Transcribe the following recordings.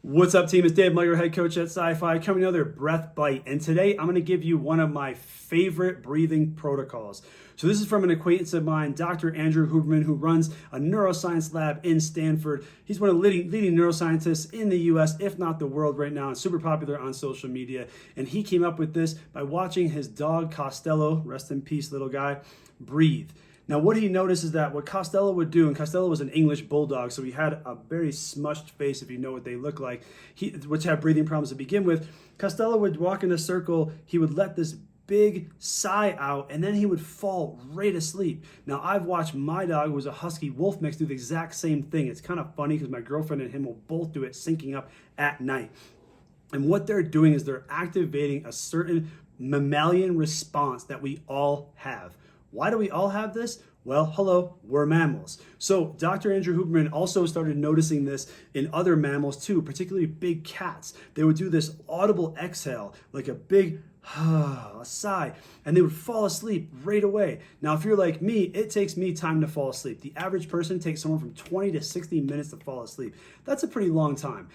What's up, team? It's Dave, Mykel, head coach at PSYFI, coming another breath bite. And today I'm going to give you one of my favorite breathing protocols. So this is from an acquaintance of mine, Dr. Andrew Huberman, who runs a neuroscience lab in Stanford. He's one of the leading neuroscientists in the US, if not the world right now, and super popular on social media. And he came up with this by watching his dog Costello, rest in peace, little guy, breathe. Now, what he noticed is that what Costello would do, and Costello was an English bulldog, so he had a very smushed face, if you know what they look like, which had breathing problems to begin with. Costello would walk in a circle, he would let this big sigh out, and then he would fall right asleep. Now, I've watched my dog, who was a husky wolf mix, do the exact same thing. It's kind of funny because my girlfriend and him will both do it syncing up at night. And what they're doing is they're activating a certain mammalian response that we all have. Why do we all have this? Well, hello, we're mammals. So Dr. Andrew Huberman also started noticing this in other mammals too, particularly big cats. They would do this audible exhale, like a big a sigh, and they would fall asleep right away. Now, if you're like me, it takes me time to fall asleep. The average person takes somewhere from 20 to 60 minutes to fall asleep. That's a pretty long time.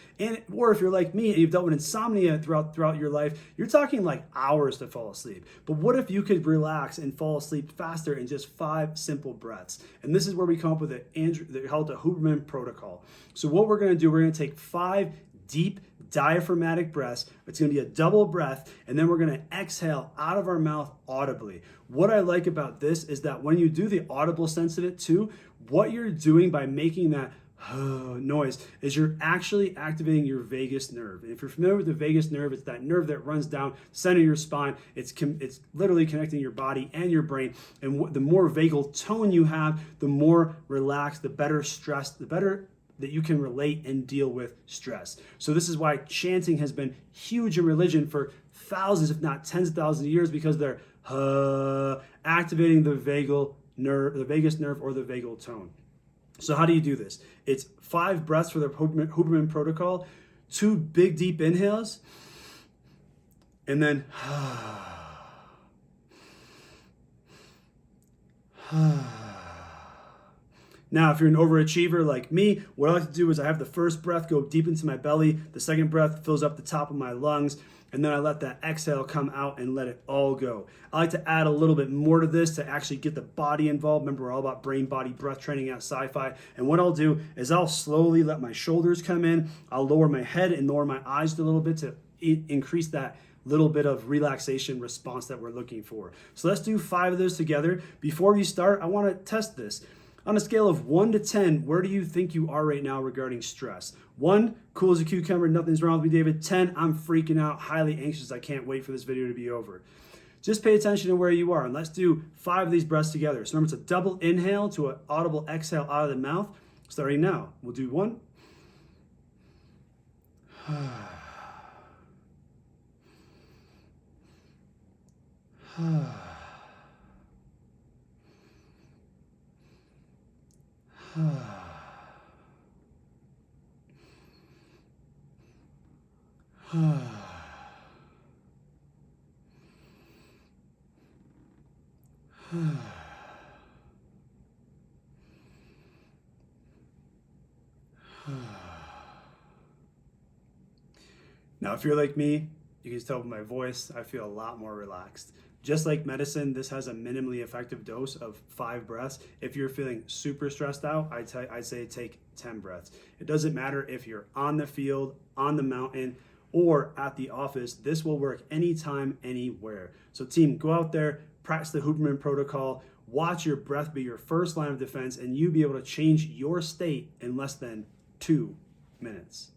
Or if you're like me and you've dealt with insomnia throughout your life, you're talking like hours to fall asleep. But what if you could relax and fall asleep faster in just 5 simple breaths? And this is where we come up with the Huberman protocol. So what we're going to do, we're going to take 5 deep diaphragmatic breaths. It's going to be a double breath, and then we're going to exhale out of our mouth audibly. What I like about this is that when you do the audible sense of it too, what you're doing by making that noise is you're actually activating your vagus nerve. And if you're familiar with the vagus nerve, it's that nerve that runs down the center of your spine. It's literally connecting your body and your brain. And the more vagal tone you have, the more relaxed, the better stress, the better that you can relate and deal with stress. So this is why chanting has been huge in religion for thousands, if not tens of thousands of years, because they're activating the vagus nerve or the vagal tone. So how do you do this? It's 5 breaths for the Huberman protocol, 2 big deep inhales, and then Now, if you're an overachiever like me, what I like to do is I have the first breath go deep into my belly, the second breath fills up the top of my lungs, and then I let that exhale come out and let it all go. I like to add a little bit more to this to actually get the body involved. Remember, we're all about brain, body, breath training at PSYFI. And what I'll do is I'll slowly let my shoulders come in. I'll lower my head and lower my eyes a little bit to increase that little bit of relaxation response that we're looking for. So let's do 5 of those together. Before you start, I want to test this. On a scale of 1 to 10, where do you think you are right now regarding stress? 1, cool as a cucumber, nothing's wrong with me, David. 10, I'm freaking out, highly anxious, I can't wait for this video to be over. Just pay attention to where you are, and let's do 5 of these breaths together. So remember, it's a double inhale to an audible exhale out of the mouth. Starting now, we'll do 1. Now, if you're like me, you can tell by my voice, I feel a lot more relaxed. Just like medicine, this has a minimally effective dose of 5 breaths. If you're feeling super stressed out, I'd say take 10 breaths. It doesn't matter if you're on the field, on the mountain, or at the office. This will work anytime, anywhere. So team, go out there, practice the Huberman protocol, watch your breath be your first line of defense, and you be able to change your state in less than 2 minutes.